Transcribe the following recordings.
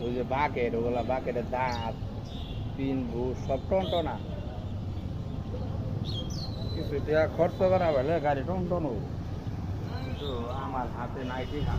ওই যে বাকেট, ওগুলা বাকেটের দাঁত পিন ঘুষ সব টনটনা। কিছু টাকা খরচ করা হলে গাড়ি টনটন হবে, কিন্তু আমার হাতে নাই টিকা।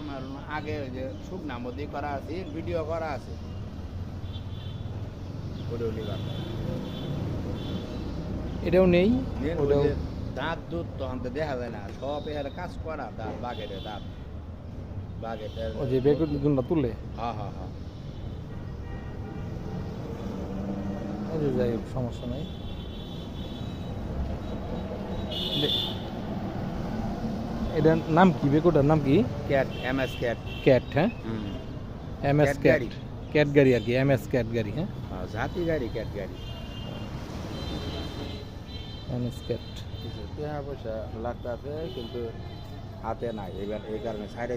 আমার আগে ওই যে শুকনা মধ্যে করা আছে, ভিডিও করা আছে, ওটাও নিবার। এটাও নেই, ওটাও দাঁত দুধ তখন তো দেখা যায় না, সব এখানে কাজ করা দাঁত, বাগেটের দাঁত, বাগেটের ওই যে বেগুনটা তুলে। হ্যাঁ হ্যাঁ হ্যাঁ। এই যে যাই হোক, সমস্যা নাই। এটার নাম কি, বেকুটার নাম কি? Cat, MS cat. ক্যাট, হ্যাঁ, এমএস ক্যাট ক্যাট, গাড়ি। ক্যাট গাড়ি আর কি, এমএস ক্যাট গাড়ি, হ্যাঁ, জাতি গাড়ি, ক্যাট গাড়ি। MS cat. কিছু টাকা পয়সা লাগতে আছে, কিন্তু হাতে নাই, এবার এই কারণে সাইডে